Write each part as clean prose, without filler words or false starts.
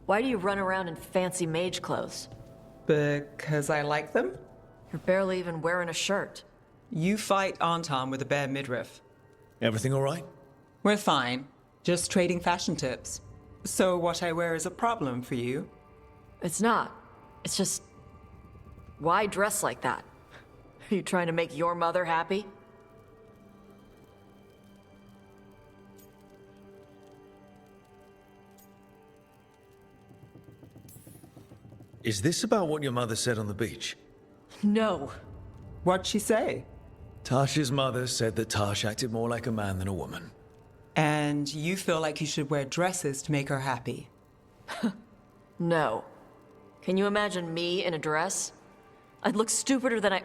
Why do you run around in fancy mage clothes? Because I like them? You're barely even wearing a shirt. You fight Anton with a bare midriff. Everything all right? We're fine. Just trading fashion tips. So what I wear is a problem for you? It's not. It's just... Why dress like that? Are you trying to make your mother happy? Is this about what your mother said on the beach? No. What'd she say? Tasha's mother said that Tash acted more like a man than a woman. And you feel like you should wear dresses to make her happy? No. Can you imagine me in a dress? I'd look stupider than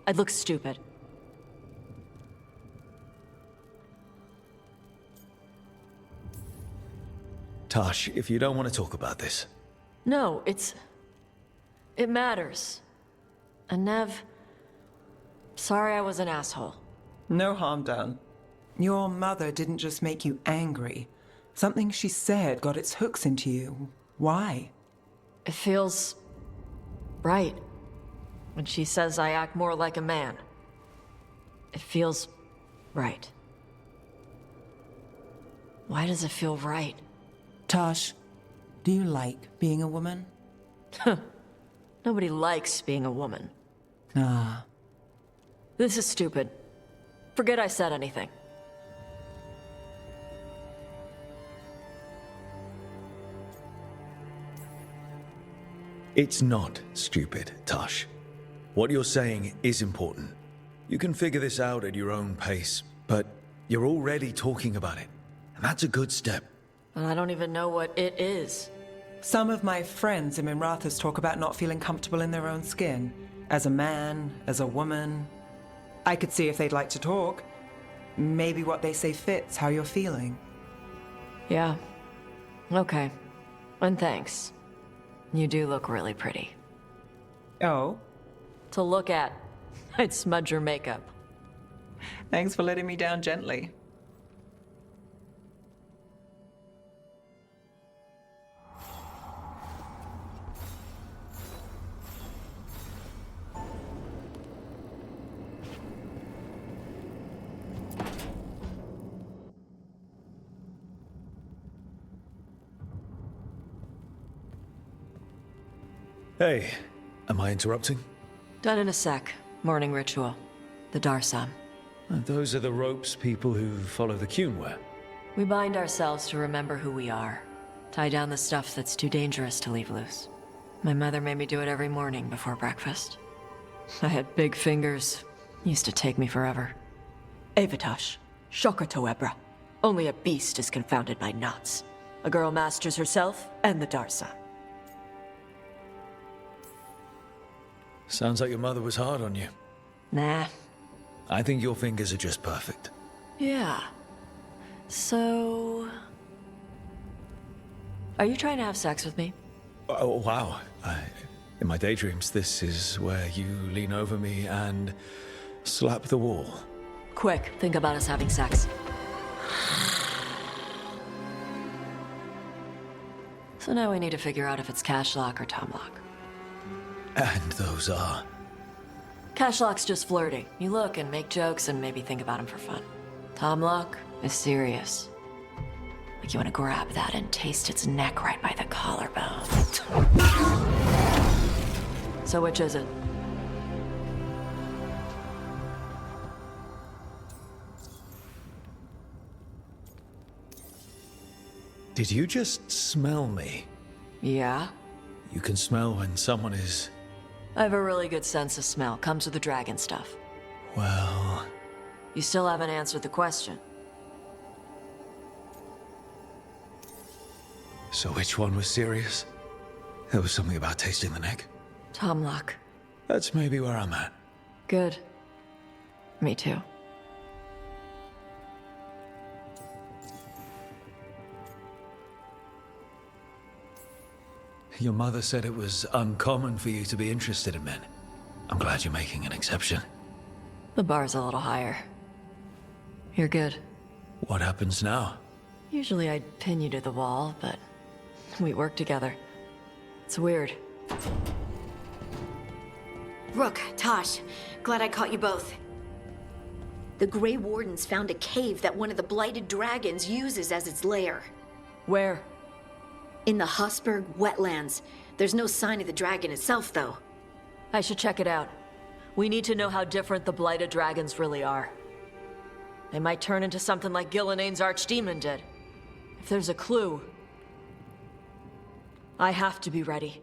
I'd look stupid. Tash, if you don't want to talk about this. No, it matters. And Nev... Sorry I was an asshole. No harm done. Your mother didn't just make you angry. Something she said got its hooks into you. Why? It feels... right. When she says I act more like a man. It feels... right. Why does it feel right? Tash, do you like being a woman? Nobody likes being a woman. Ah. This is stupid. Forget I said anything. It's not stupid, Tash. What you're saying is important. You can figure this out at your own pace, but you're already talking about it. And that's a good step. And I don't even know what it is. Some of my friends in Minrathous talk about not feeling comfortable in their own skin. As a man, as a woman. I could see if they'd like to talk. Maybe what they say fits how you're feeling. Yeah. Okay. And thanks. You do look really pretty. Oh? To look at, I'd smudge your makeup. Thanks for letting me down gently. Hey, am I interrupting? Done in a sec. Morning ritual. The Darsam. Those are the ropes people who follow the Qun wear. We bind ourselves to remember who we are. Tie down the stuff that's too dangerous to leave loose. My mother made me do it every morning before breakfast. I had big fingers. Used to take me forever. Avatash. Shokatoebra. Only a beast is confounded by knots. A girl masters herself and the Darsam. Sounds like your mother was hard on you. Nah. I think your fingers are just perfect. Yeah. So... Are you trying to have sex with me? Oh, wow. In my daydreams, this is where you lean over me and slap the wall. Quick, think about us having sex. So now we need to figure out if it's Cashlock or Tomlock. And those are... Cashlock's just flirting. You look and make jokes and maybe think about him for fun. Tomlock is serious. Like you want to grab that and taste its neck right by the collarbone. So which is it? Did you just smell me? Yeah? You can smell when someone is... I have a really good sense of smell. Comes with the dragon stuff. Well... You still haven't answered the question. So which one was serious? There was something about tasting the neck. Tomlock. That's maybe where I'm at. Good. Me too. Your mother said it was uncommon for you to be interested in men. I'm glad you're making an exception. The bar's a little higher. You're good. What happens now? Usually I'd pin you to the wall, but We work together. It's weird. Rook, Tosh, glad I caught you both. The Grey Wardens found a cave that one of the blighted dragons uses as its lair. Where? In the Hussberg wetlands. There's no sign of the dragon itself, though. I should check it out. We need to know how different the blighted dragons really are. They might turn into something like Gillenane's archdemon did. If there's a clue, I have to be ready.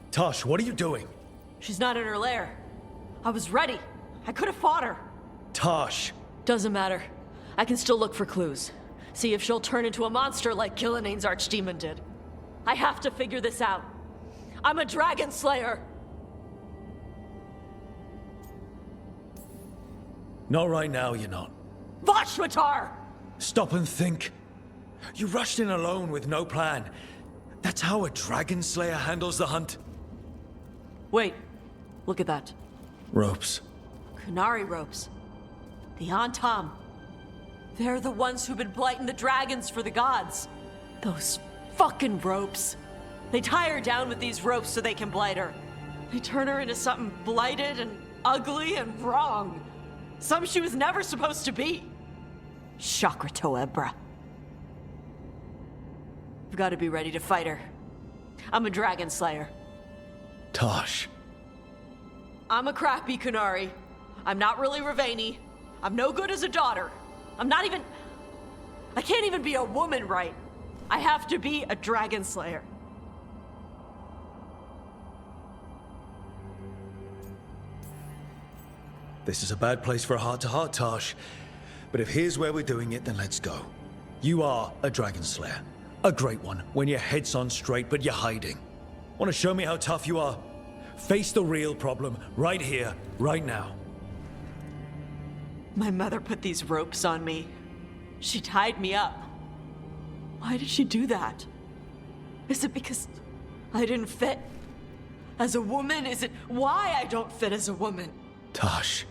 Tosh, what are you doing? She's not in her lair. I was ready. I could have fought her. Tosh! Doesn't matter. I can still look for clues. See if she'll turn into a monster like Gillenane's archdemon did. I have to figure this out. I'm a dragon slayer. Not right now, you're not. Vashmatar! Stop and think. You rushed in alone with no plan. That's how a dragon slayer handles the hunt? Wait. Look at that. Ropes. Kunari ropes. The Antam. They're the ones who've been blighting the dragons for the gods. Those fucking ropes. They tie her down with these ropes so they can blight her. They turn her into something blighted and ugly and wrong. Something she was never supposed to be. Chakra Toebra. I've got to be ready to fight her. I'm a dragon slayer. Tosh. I'm a crappy Kunari. I'm not really Ravani. I'm no good as a daughter. I'm not even... I can't even be a woman right. I have to be a dragon slayer. This is a bad place for a heart-to-heart, Tosh. But if here's where we're doing it, then let's go. You are a dragon slayer. A great one, when your head's on straight, but you're hiding. Want to show me how tough you are? Face the real problem, right here, right now. My mother put these ropes on me. She tied me up. Why did she do that? Is it because I didn't fit as a woman? Is it why I don't fit as a woman? Tosh.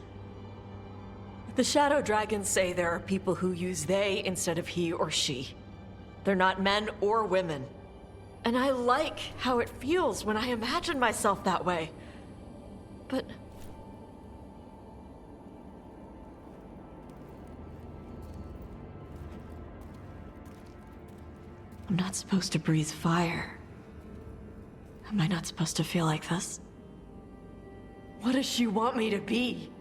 The Shadow Dragons say there are people who use they instead of he or she. They're not men or women. And I like how it feels when I imagine myself that way. But... I'm not supposed to breathe fire. Am I not supposed to feel like this? What does she want me to be?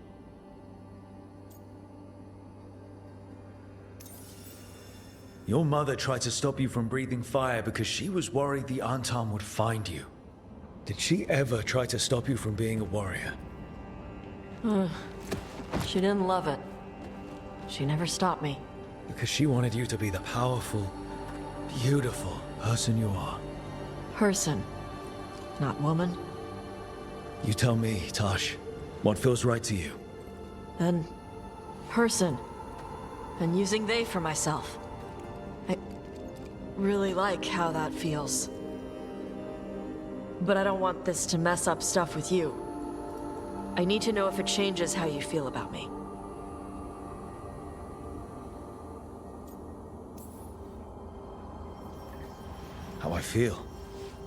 Your mother tried to stop you from breathing fire because she was worried the Antam would find you. Did she ever try to stop you from being a warrior? She didn't love it. She never stopped me. Because she wanted you to be the powerful, beautiful person you are. Person, not woman. You tell me, Tosh, what feels right to you? Then, person. And using they for myself. I really like how that feels. But I don't want this to mess up stuff with you. I need to know if it changes how you feel about me. How I feel?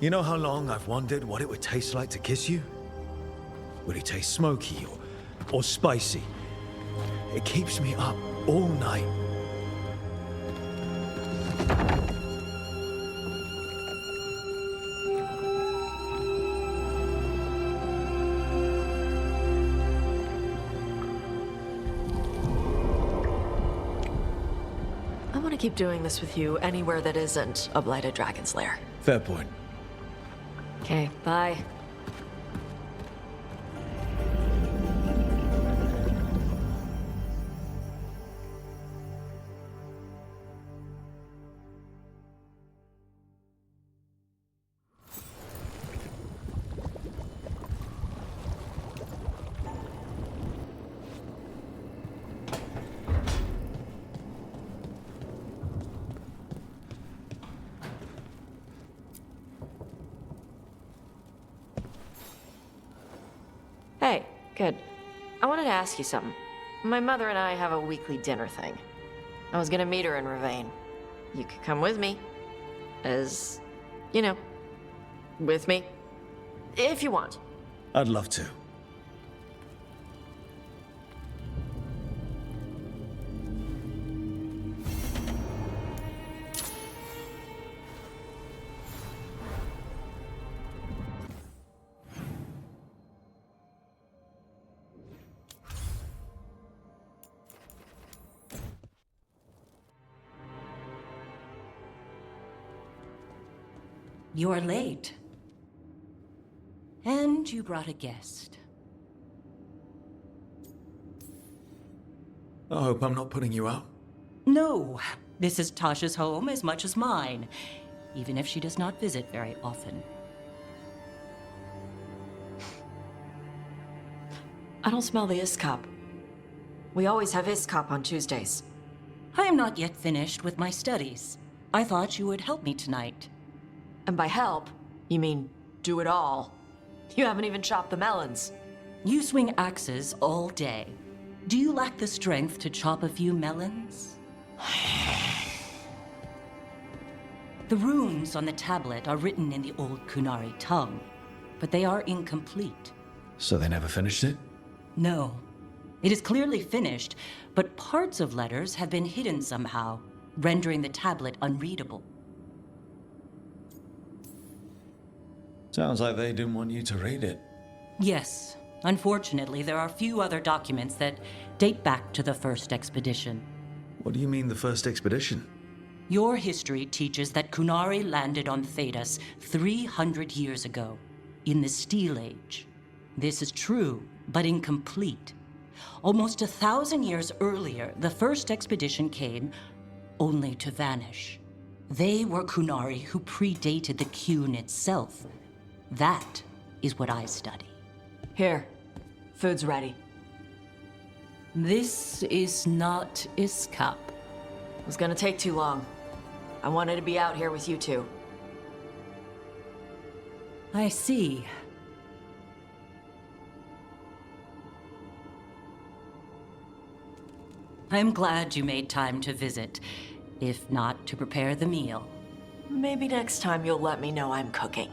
You know how long I've wondered what it would taste like to kiss you? Would it taste smoky or spicy? It keeps me up all night. I want to keep doing this with you anywhere that isn't a blighted dragon's lair. Fair point. Okay, bye. Good. I wanted to ask you something. My mother and I have a weekly dinner thing. I was gonna meet her in Ravane. You could come with me. As, you know, with me. If you want. I'd love to. You're late. And you brought a guest. I hope I'm not putting you out. No, this is Tasha's home as much as mine, even if she does not visit very often. I don't smell the Iskop. We always have Iskop on Tuesdays. I am not yet finished with my studies. I thought you would help me tonight. And by help, you mean do it all. You haven't even chopped the melons. You swing axes all day. Do you lack the strength to chop a few melons? The runes on the tablet are written in the old Kunari tongue, but they are incomplete. So they never finished it? No. It is clearly finished, but parts of letters have been hidden somehow, rendering the tablet unreadable. Sounds like they didn't want you to read it. Yes. Unfortunately, there are few other documents that date back to the first expedition. What do you mean, the first expedition? Your history teaches that Kunari landed on Thedas 300 years ago, in the Steel Age. This is true, but incomplete. Almost 1,000 years earlier, the first expedition came only to vanish. They were Kunari who predated the Qun itself. That is what I study. Here, food's ready. This is not Iskap. It was gonna take too long. I wanted to be out here with you two. I see. I'm glad you made time to visit, if not to prepare the meal. Maybe next time you'll let me know I'm cooking.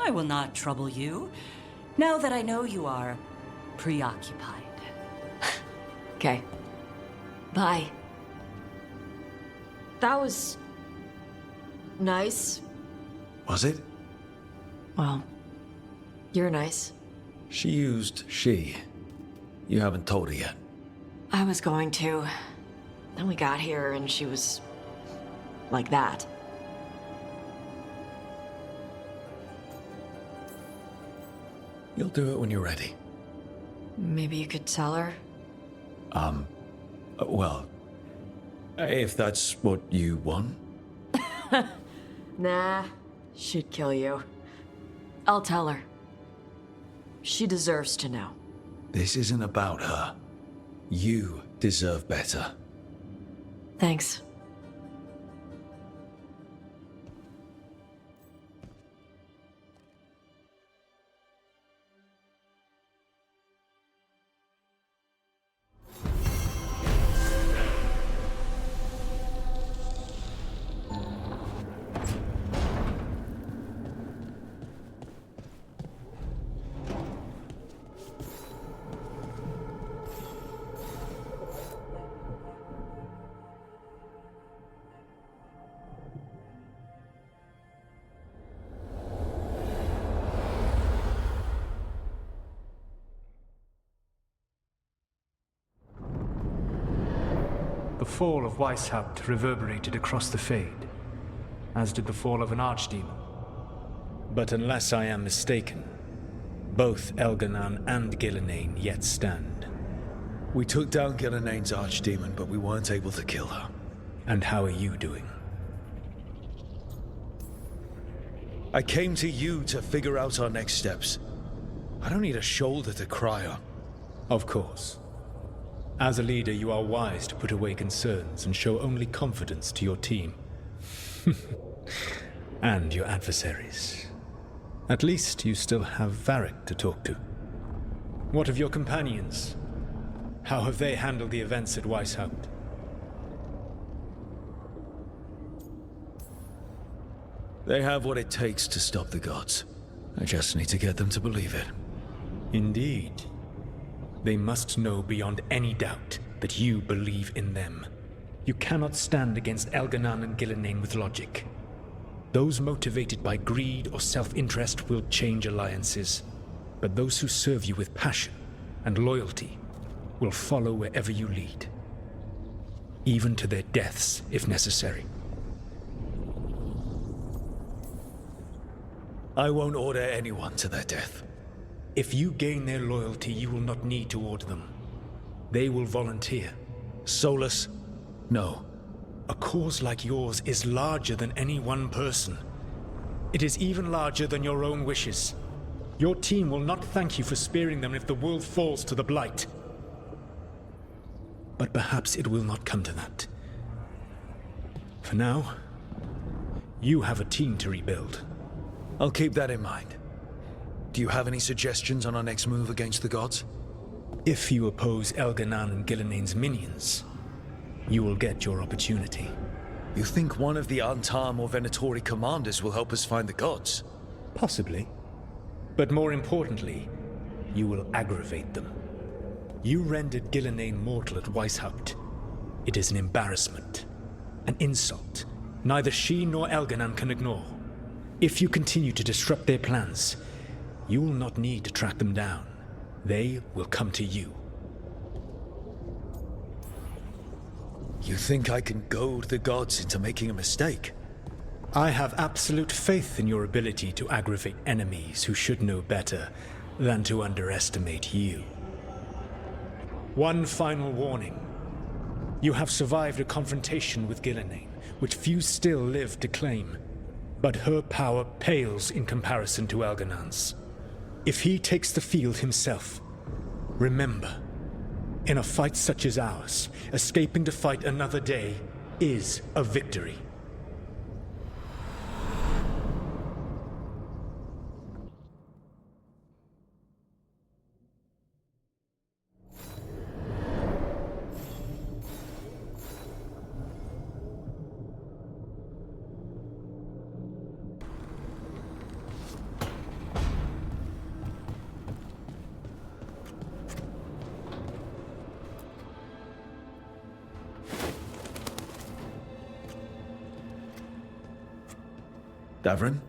I will not trouble you, now that I know you are preoccupied. Okay. Bye. That was... nice. Was it? Well, you're nice. She used she. You haven't told her yet. I was going to. Then we got here and she was... like that. You'll do it when you're ready. Maybe you could tell her? Well, if that's what you want. Nah, she'd kill you. I'll tell her. She deserves to know. This isn't about her. You deserve better. Thanks. The fall of Weishaupt reverberated across the Fade, as did the fall of an archdemon. But unless I am mistaken, both Elganan and Gillenane yet stand. We took down Gillenane's archdemon, but we weren't able to kill her. And how are you doing? I came to you to figure out our next steps. I don't need a shoulder to cry on. Of course. As a leader, you are wise to put away concerns and show only confidence to your team. And your adversaries. At least you still have Varric to talk to. What of your companions? How have they handled the events at Weishaupt? They have what it takes to stop the gods. I just need to get them to believe it. Indeed. They must know beyond any doubt that you believe in them. You cannot stand against Elganan and Gillenane with logic. Those motivated by greed or self-interest will change alliances, but those who serve you with passion and loyalty will follow wherever you lead, even to their deaths if necessary. I won't order anyone to their death. If you gain their loyalty, you will not need to order them. They will volunteer. Solus? No. A cause like yours is larger than any one person. It is even larger than your own wishes. Your team will not thank you for sparing them if the world falls to the Blight. But perhaps it will not come to that. For now, you have a team to rebuild. I'll keep that in mind. Do you have any suggestions on our next move against the gods? If you oppose Elganan and Gillenane's minions, you will get your opportunity. You think one of the Antam or Venatori commanders will help us find the gods? Possibly. But more importantly, you will aggravate them. You rendered Gillenane mortal at Weishaupt. It is an embarrassment, an insult, neither she nor Elganan can ignore. If you continue to disrupt their plans, you will not need to track them down. They will come to you. You think I can goad the gods into making a mistake? I have absolute faith in your ability to aggravate enemies who should know better than to underestimate you. One final warning. You have survived a confrontation with Gillenane, which few still live to claim. But her power pales in comparison to Elganan's. If he takes the field himself, remember, in a fight such as ours, escaping to fight another day is a victory. Davrin?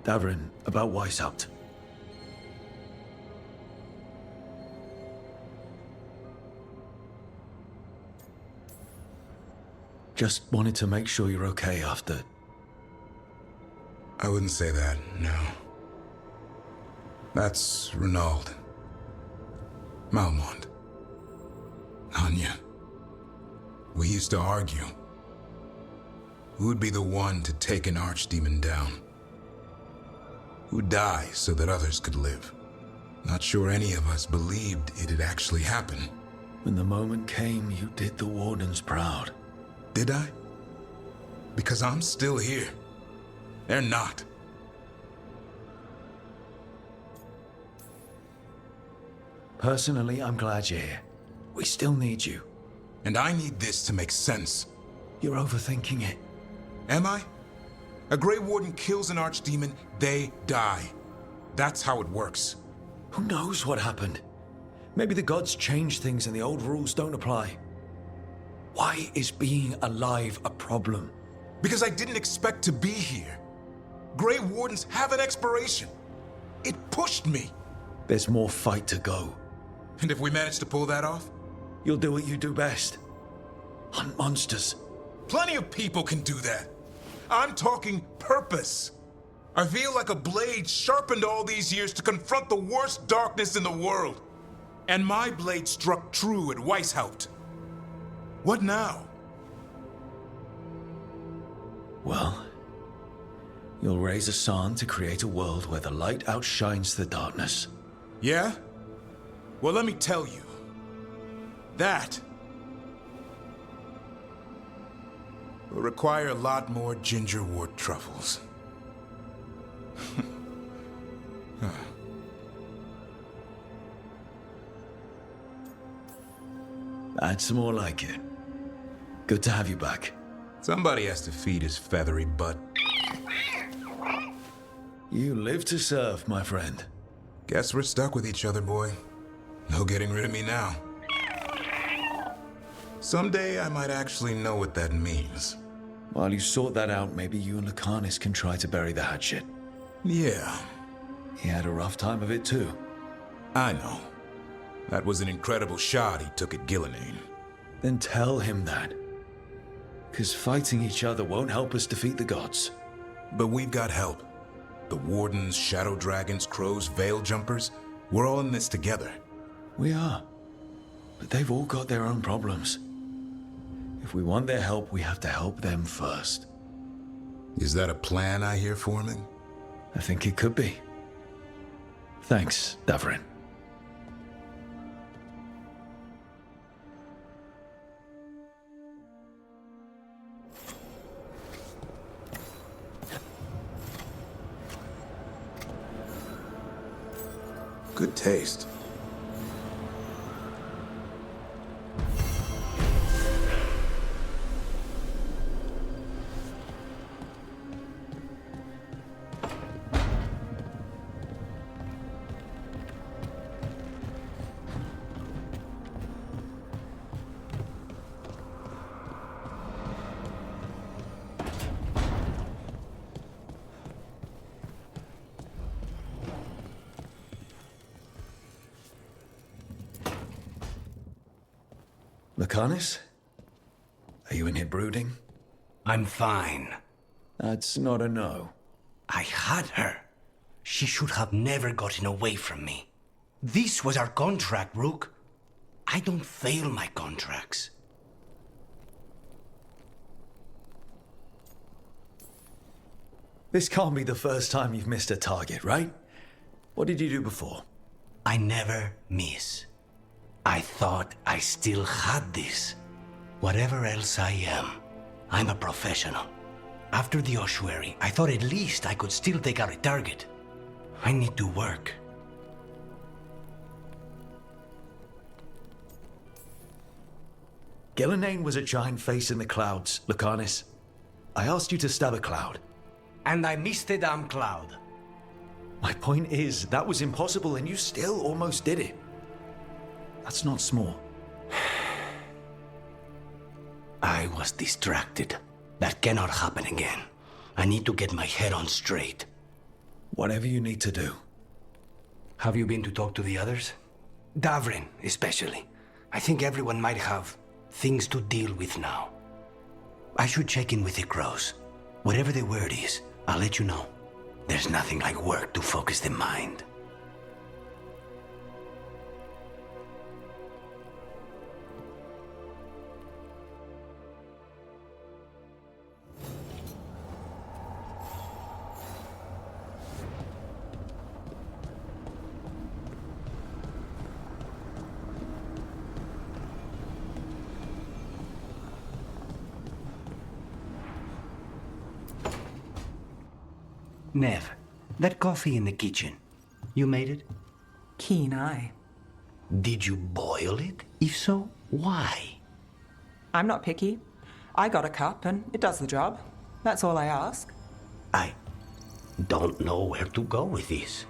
Davrin, about Weishaupt. Just wanted to make sure you're okay after... I wouldn't say that, no. That's Renaud. Malmont. Anya. We used to argue. Who would be the one to take an archdemon down? Who'd die so that others could live? Not sure any of us believed it'd actually happen. When the moment came, you did the Wardens proud. Did I? Because I'm still here. They're not. Personally, I'm glad you're here. We still need you. And I need this to make sense. You're overthinking it. Am I? A Grey Warden kills an archdemon, they die. That's how it works. Who knows what happened? Maybe the gods changed things and the old rules don't apply. Why is being alive a problem? Because I didn't expect to be here. Grey Wardens have an expiration. It pushed me. There's more fight to go. And if we manage to pull that off? You'll do what you do best. Hunt monsters. Plenty of people can do that. I'm talking purpose. I feel like a blade sharpened all these years to confront the worst darkness in the world. And my blade struck true at Weishaupt. What now? Well, you'll raise a San to create a world where the light outshines the darkness. Yeah? Well, let me tell you. That will require a lot more gingerwort truffles. That's more like it. Good to have you back. Somebody has to feed his feathery butt. You live to serve, my friend. Guess we're stuck with each other, boy. No getting rid of me now. Someday I might actually know what that means. While you sort that out, maybe you and Lucanus can try to bury the hatchet. Yeah, He had a rough time of it too. I know. That was an incredible shot he took at Gillenane. Then tell him that. Because fighting each other won't help us defeat the gods. But we've got help. The Wardens, Shadow Dragons, Crows, Veil Jumpers, we're all in this together. We are. But they've all got their own problems. If we want their help, we have to help them first. Is that a plan I hear forming? I think it could be. Thanks, Davrin. Good taste. Lucanus? Are you in here brooding? I'm fine. That's not a no. I had her. She should have never gotten away from me. This was our contract, Rook. I don't fail my contracts. This can't be the first time you've missed a target, right? What did you do before? I never miss. I thought I still had this. Whatever else I am, I'm a professional. After the ossuary, I thought at least I could still take out a target. I need to work. Gillenane was a giant face in the clouds, Lucanus. I asked you to stab a cloud. And I missed the damn cloud. My point is, that was impossible and you still almost did it. That's not small. I was distracted. That cannot happen again. I need to get my head on straight. Whatever you need to do. Have you been to talk to the others? Davrin, especially. I think everyone might have things to deal with now. I should check in with the Crows. Whatever the word is, I'll let you know. There's nothing like work to focus the mind. Nev, that coffee in the kitchen, you made it? Keen eye. Did you boil it? If so, why? I'm not picky. I got a cup and it does the job. That's all I ask. I don't know where to go with this.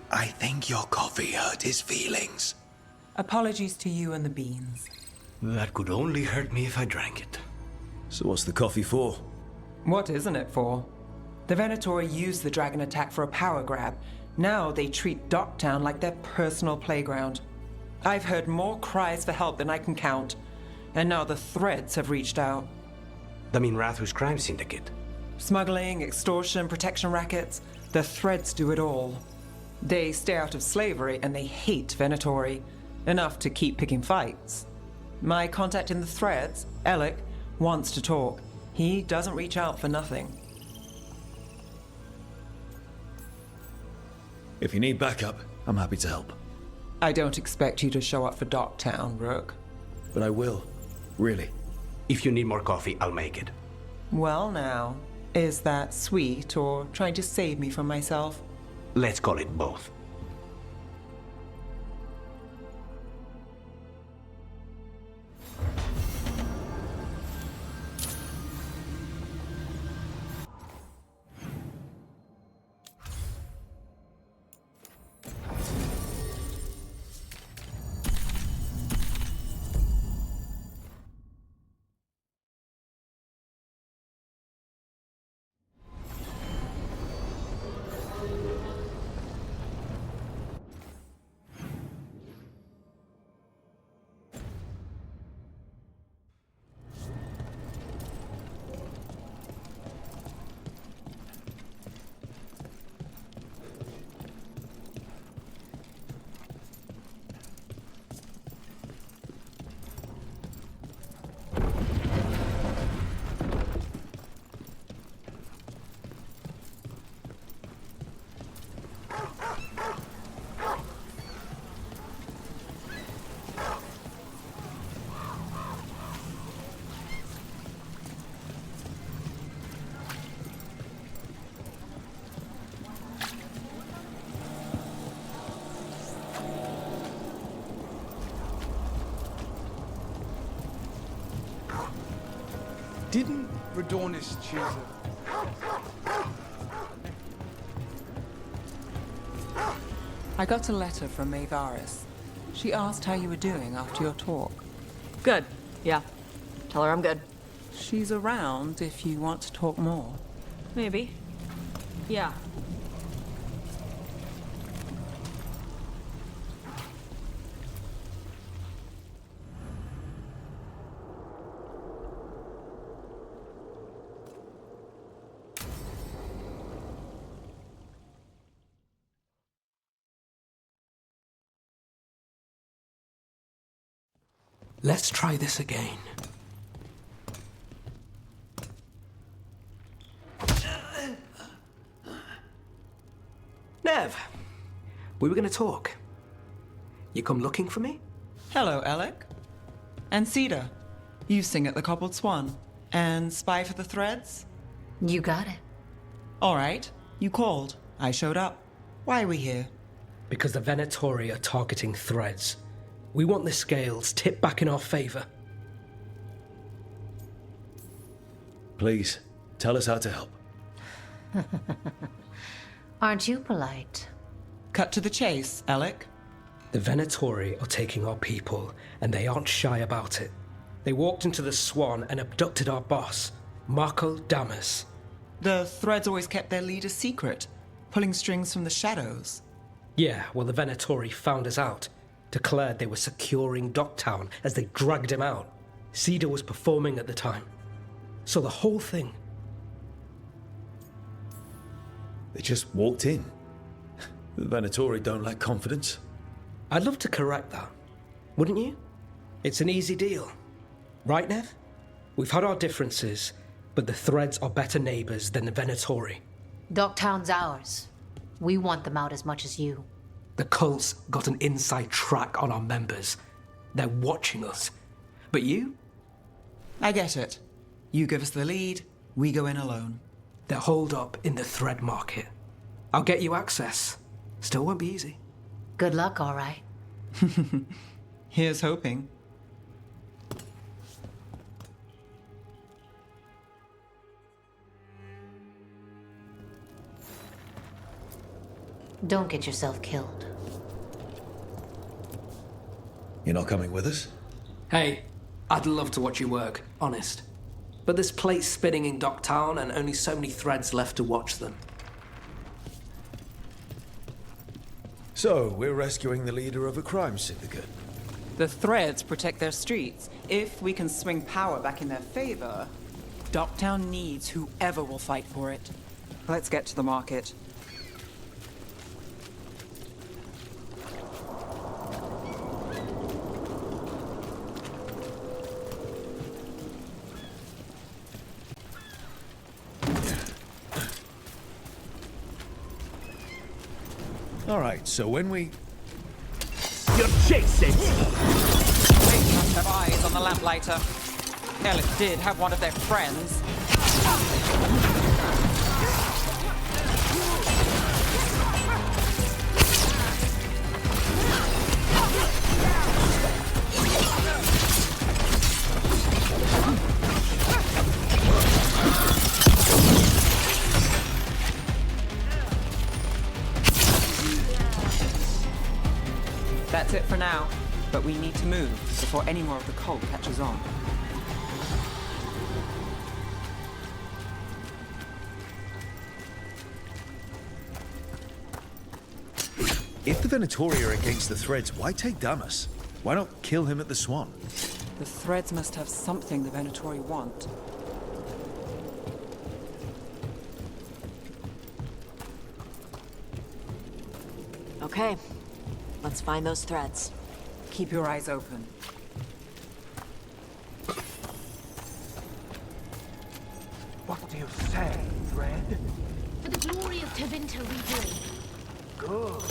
I think your coffee hurt his feelings. Apologies to you and the beans. That could only hurt me if I drank it. So what's the coffee for? What isn't it for? The Venatori used the dragon attack for a power grab. Now they treat Docktown like their personal playground. I've heard more cries for help than I can count. And now the Threads have reached out. The Minrathu's crime syndicate. Smuggling, extortion, protection rackets. The Threads do it all. They stay out of slavery and they hate Venatori. Enough to keep picking fights. My contact in the Threads, Alec, wants to talk. He doesn't reach out for nothing. If you need backup, I'm happy to help. I don't expect you to show up for Docktown, Rook. But I will. Really. If you need more coffee, I'll make it. Well now, is that sweet or trying to save me from myself? Let's call it both. Didn't Radornis choose I got a letter from Maevaris. She asked how you were doing after your talk. Good. Yeah. Tell her I'm good. She's around if you want to talk more. Maybe. Yeah. Let's try this again. Nev, we were going to talk. You come looking for me? Hello, Alec. And Cedar. You sing at the Cobbled Swan. And spy for the threads? You got it. All right. You called. I showed up. Why are we here? Because the Venatori are targeting threads. We want the scales tipped back in our favor. Please, tell us how to help. Aren't you polite? Cut to the chase, Alec. The Venatori are taking our people, and they aren't shy about it. They walked into the Swan and abducted our boss, Marco Damas. The threads always kept their leader secret, pulling strings from the shadows. Yeah, well, the Venatori found us out. Declared they were securing Docktown as they dragged him out. Cedar was performing at the time. So the whole thing... They just walked in. The Venatori don't lack confidence. I'd love to correct that, wouldn't you? It's an easy deal. Right, Nev? We've had our differences, but the threads are better neighbors than the Venatori. Docktown's ours. We want them out as much as you. The cult's got an inside track on our members. They're watching us. But you? I get it. You give us the lead, we go in alone. They're holed up in the thread market. I'll get you access. Still won't be easy. Good luck, all right. Here's hoping. Don't get yourself killed. You're not coming with us? Hey, I'd love to watch you work, honest. But there's plates spinning in Docktown and only so many threads left to watch them. So, we're rescuing the leader of a crime syndicate. The threads protect their streets. If we can swing power back in their favor, Docktown needs whoever will fight for it. Let's get to the market. All right, so when we... You're chasing! They must have eyes on the lamplighter. Alec did have one of their friends. That's it for now, but we need to move before any more of the cult catches on. If the Venatori are against the threads, why take Damas? Why not kill him at the Swan? The threads must have something the Venatori want. Okay. Let's find those threads. Keep your eyes open. What do you say, Thread? For the glory of Tevinter we do. Good.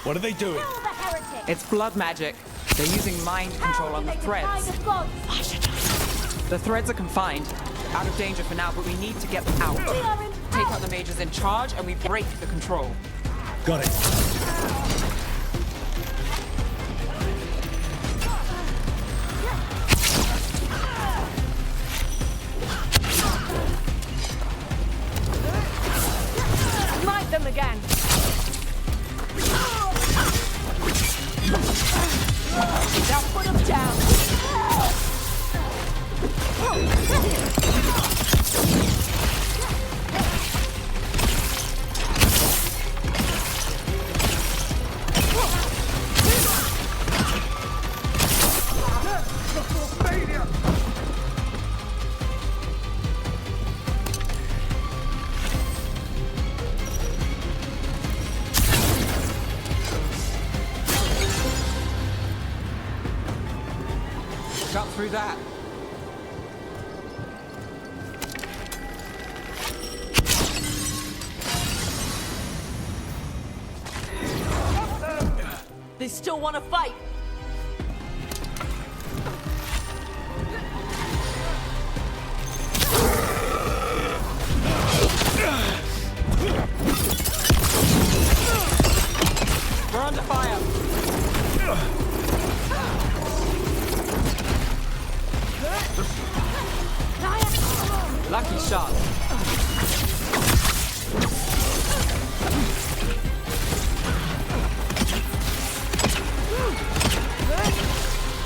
What are they doing? Kill the heretic! It's blood magic. They're using mind control on the threads. The threads are confined. Out of danger for now, but we need to get them out. Take out the mages in charge, and we break the control. Got it. again. Now put him down. Got through that. They still want to fight. We're under fire. Lucky shot.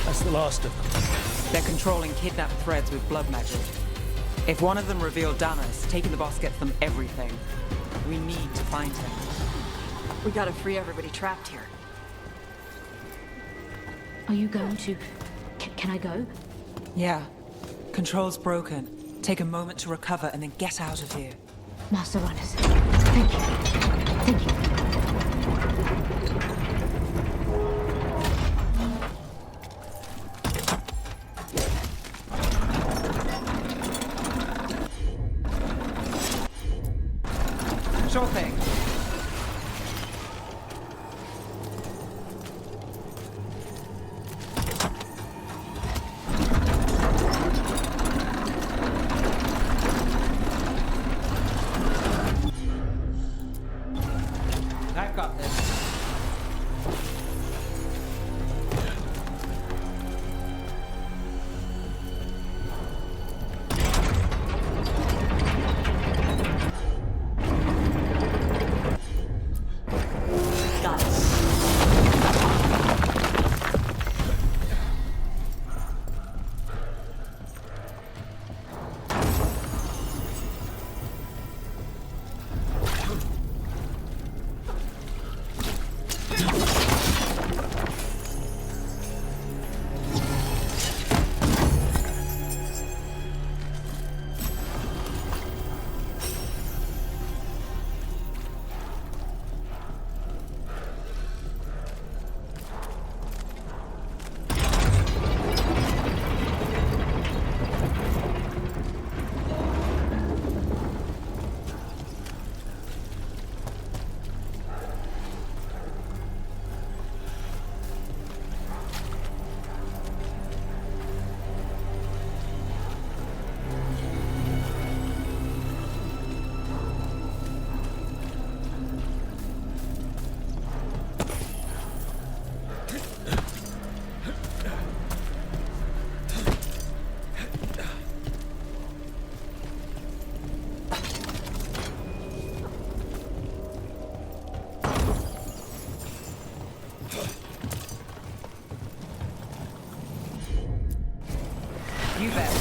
That's the last of them. They're controlling kidnapped threads with blood magic. If one of them revealed Damas, taking the boss gets them everything. We need to find him. We gotta free everybody trapped here. Are you going to... Can I go? Yeah. Control's broken. Take a moment to recover and then get out of here. Master Runners. Thank you. Thank you. Sure thing. I've got this. Got it. You bet.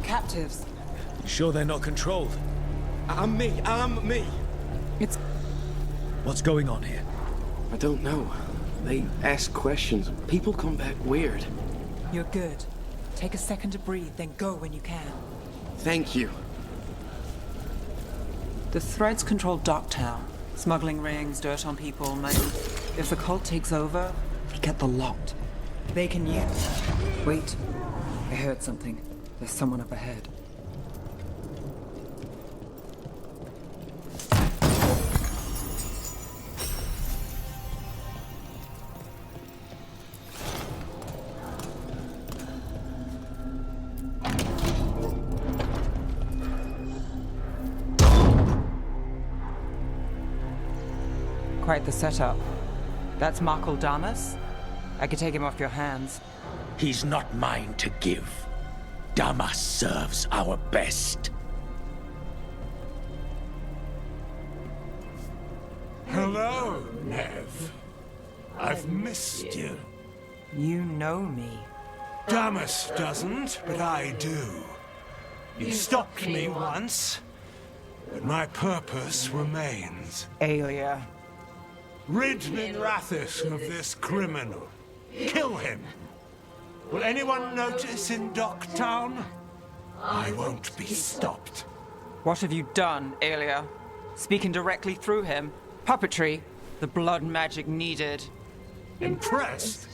Captives. Sure they're not controlled? I'm me. It's... What's going on here? I don't know. They ask questions. People come back weird. You're good. Take a second to breathe, then go when you can. Thank you. The Threads control Docktown. Smuggling rings, dirt on people, money. If the cult takes over, we get the lot. They can use... Wait. I heard something. There's someone up ahead. Quite the setup. That's Markle Damas? I could take him off your hands. He's not mine to give. Damas serves our best. Hello, Nev. I've missed you. You know me. Damas doesn't, but I do. You stopped me once, but my purpose remains. Aelia. Rid Minrathous of this criminal. Kill him. Will anyone notice in Docktown? I won't be stopped. What have you done, Aelia? Speaking directly through him? Puppetry? The blood magic needed. Impressed?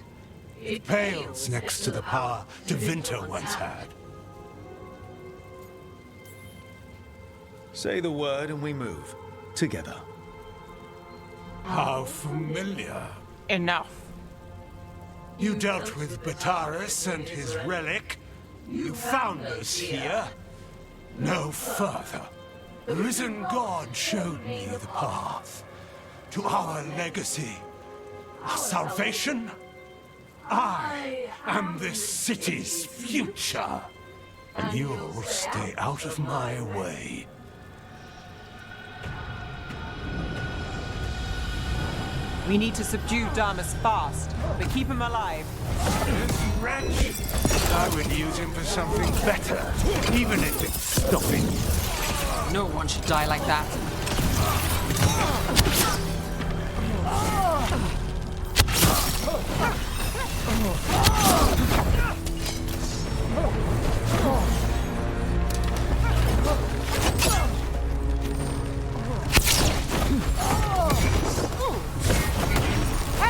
It pales next to the power Devinter once had. Say the word and we move. Together. How familiar. Enough. You dealt with Bataris and his relic. You found us here. No further. The risen God showed me the path. To our legacy. Our salvation. I am this city's future. And you'll stay out of my way. We need to subdue Damas fast, but keep him alive. This wretch! I would use him for something better, even if it's stopping. No one should die like that.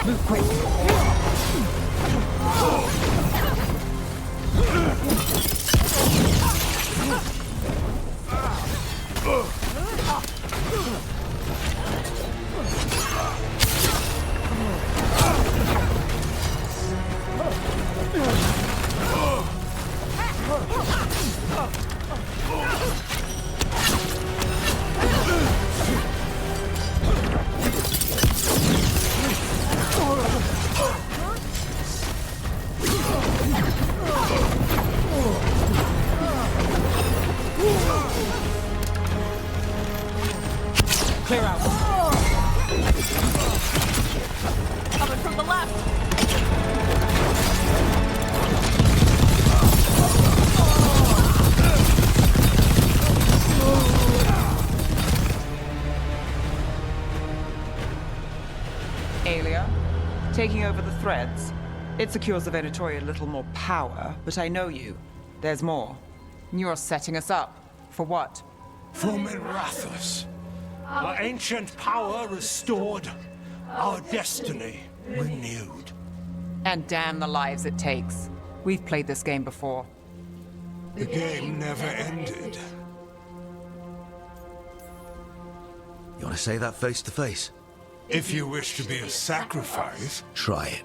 Move quick. Clear out. Coming from the left. Aelia, taking over the threads. It secures the Venatori a little more power, but I know you. There's more. You're setting us up. For what? For Minrathous. Our ancient power restored. Our destiny renewed. And damn the lives it takes. We've played this game before. The game never ended. You want to say that face to face? If you wish to be a sacrifice, Try it.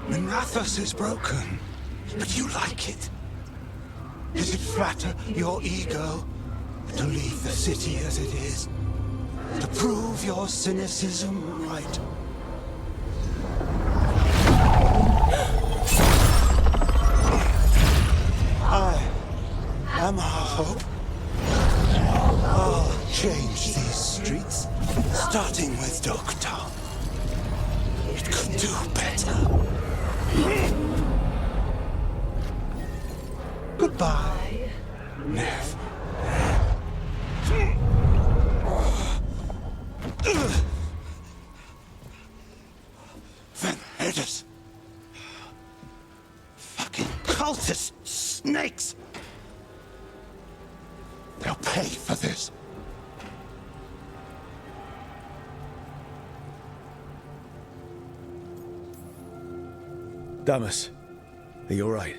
Minrathous is broken, but you like it. Does it flatter your ego to leave the city as it is? To prove your cynicism right? I am our hope. I'll change these streets, starting with Docktown. It could do better. Goodbye, Nev. Van Heders. Fucking cultist snakes. They'll pay for this. Damas, are you alright?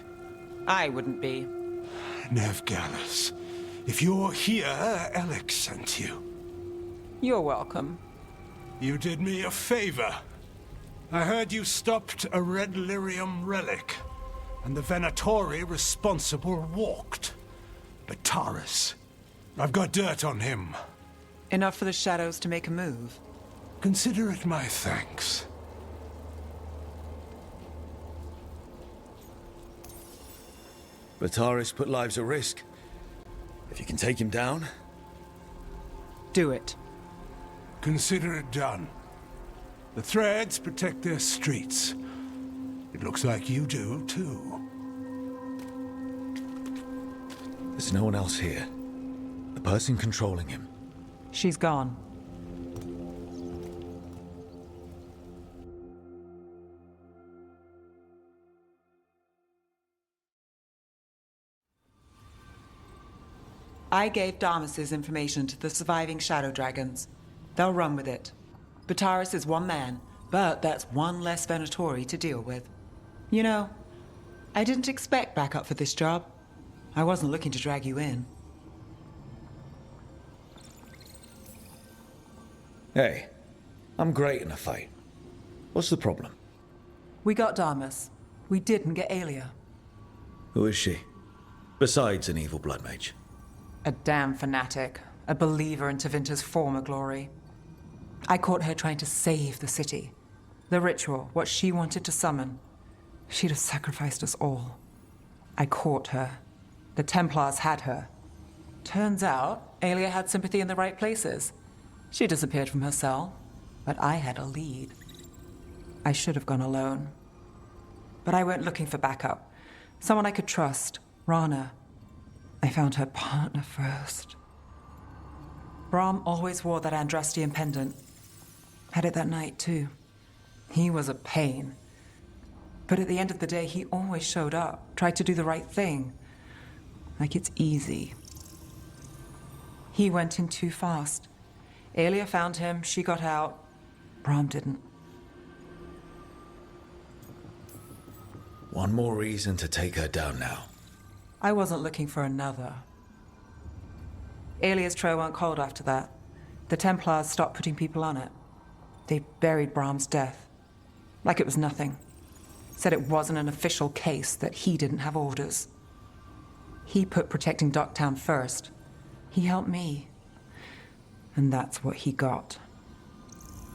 I wouldn't be. Nev Gallus, if you're here, Alec sent you. You're welcome. You did me a favor. I heard you stopped a red lyrium relic, and the Venatori responsible walked. But Taurus, I've got dirt on him. Enough for the shadows to make a move. Consider it my thanks. Bataris put lives at risk. If you can take him down... Do it. Consider it done. The Threads protect their streets. It looks like you do, too. There's no one else here. The person controlling him. She's gone. I gave Damas's information to the surviving Shadow Dragons. They'll run with it. Bataris is one man, but that's one less Venatori to deal with. You know, I didn't expect backup for this job. I wasn't looking to drag you in. Hey, I'm great in a fight. What's the problem? We got Damas. We didn't get Aelia. Who is she? Besides an evil blood mage. A damn fanatic. A believer in Tevinter's former glory. I caught her trying to save the city. The ritual, what she wanted to summon. She'd have sacrificed us all. I caught her. The Templars had her. Turns out, Aelia had sympathy in the right places. She disappeared from her cell, but I had a lead. I should have gone alone. But I went looking for backup. Someone I could trust. Rana. I found her partner first. Brahm always wore that Andrastian pendant. Had it that night, too. He was a pain. But at the end of the day, he always showed up, tried to do the right thing. Like it's easy. He went in too fast. Aelia found him, she got out. Brahm didn't. One more reason to take her down now. I wasn't looking for another. Aelia's trail went cold after that. The Templars stopped putting people on it. They buried Brahm's death. Like it was nothing. Said it wasn't an official case, that he didn't have orders. He put protecting Docktown first. He helped me. And that's what he got.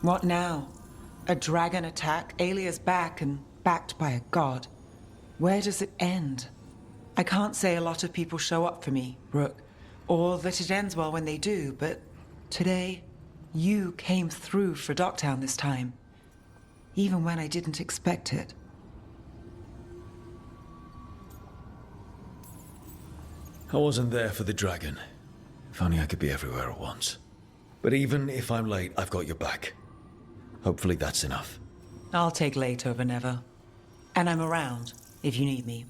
What now? A dragon attack, Aelia's back and backed by a god. Where does it end? I can't say a lot of people show up for me, Rook, or that it ends well when they do, but today, you came through for Docktown this time, even when I didn't expect it. I wasn't there for the dragon. If only I could be everywhere at once. But even if I'm late, I've got your back. Hopefully that's enough. I'll take late over never. And I'm around, if you need me.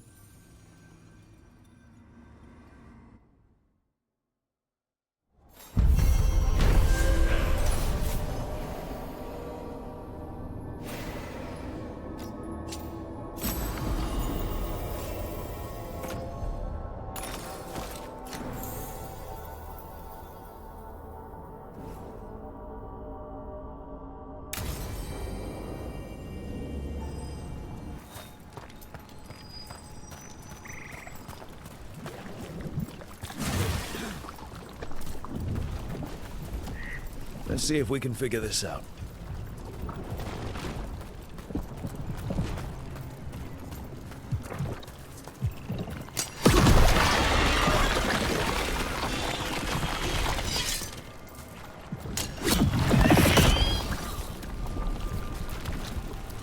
Let's see if we can figure this out.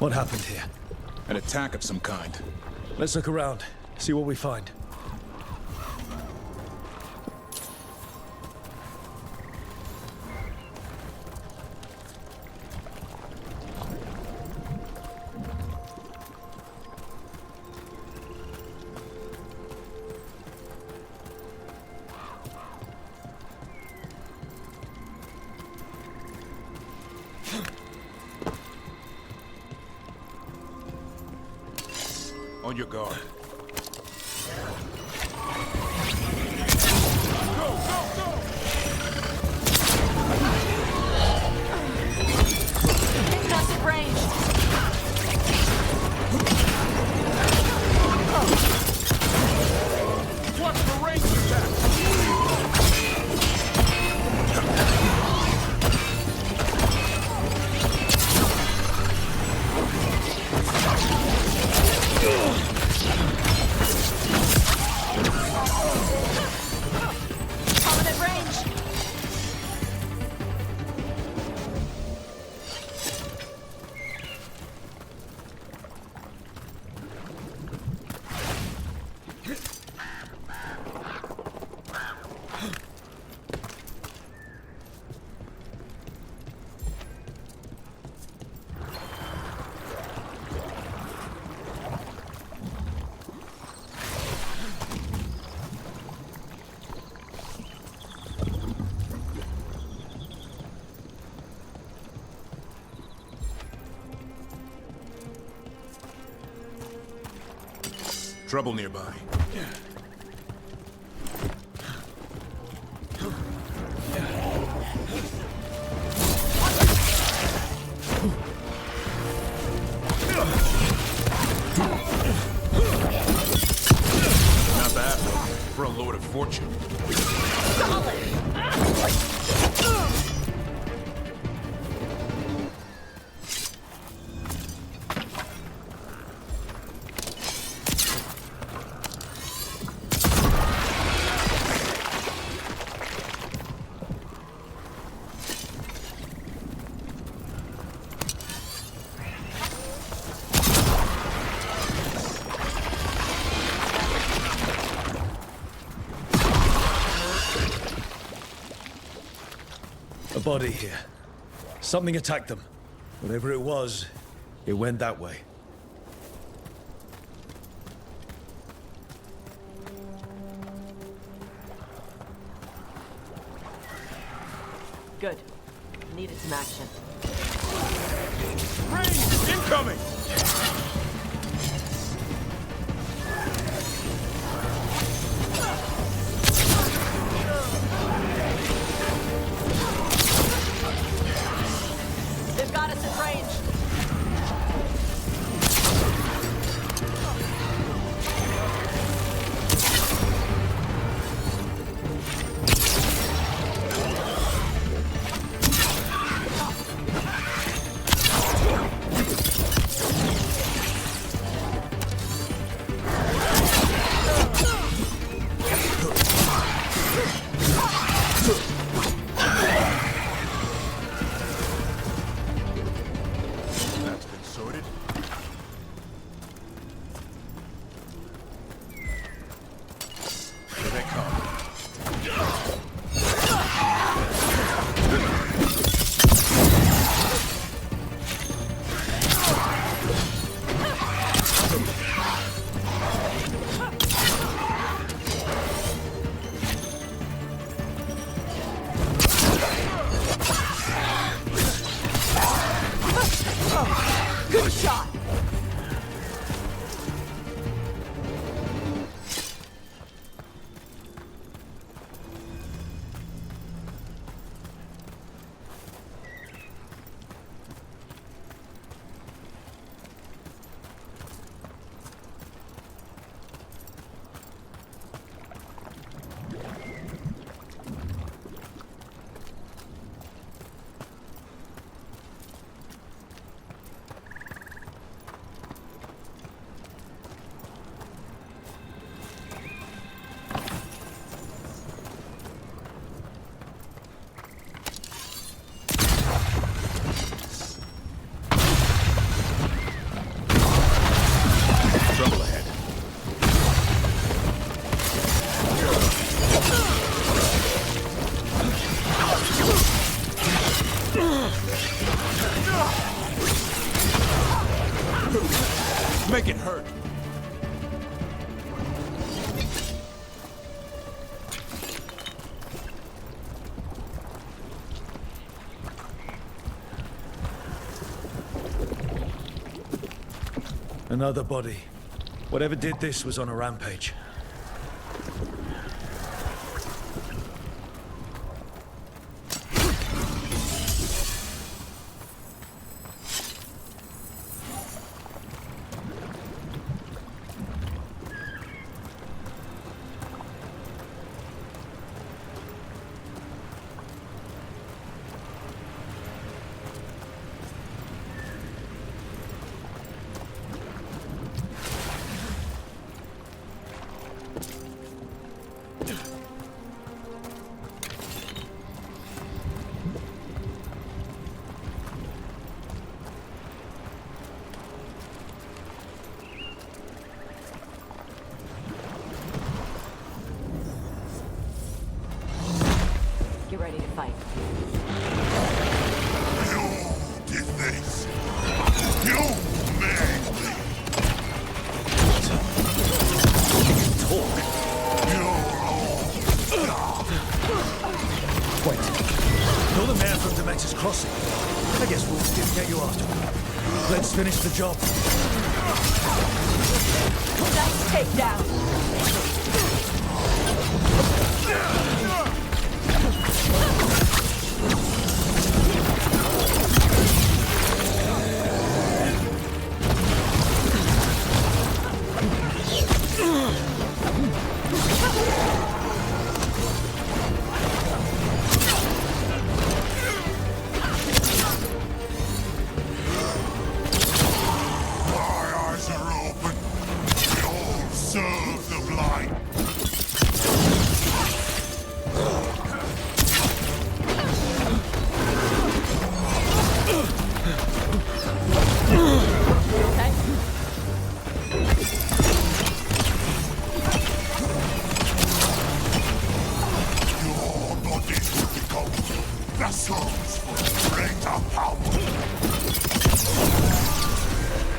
What happened here? An attack of some kind. Let's look around, see what we find. On your guard. Impressive range. Watch the range attack! trouble nearby. Not bad, for a lord of fortune. A body here. Something attacked them. Whatever it was, it went that way. Good. Needed some action. Range! Incoming! They've got us at range. That's been sorted. Here they come. Good shot. Trouble ahead. Make it hurt. Another body. Whatever did this was on a rampage. Get ready to fight. You did this. You made me. Talk. Wait. You're the man from Dementor's Crossing. I guess Wolves didn't get you after all. Let's finish the job. Nice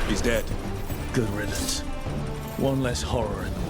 He's dead. Good riddance. One less horror in the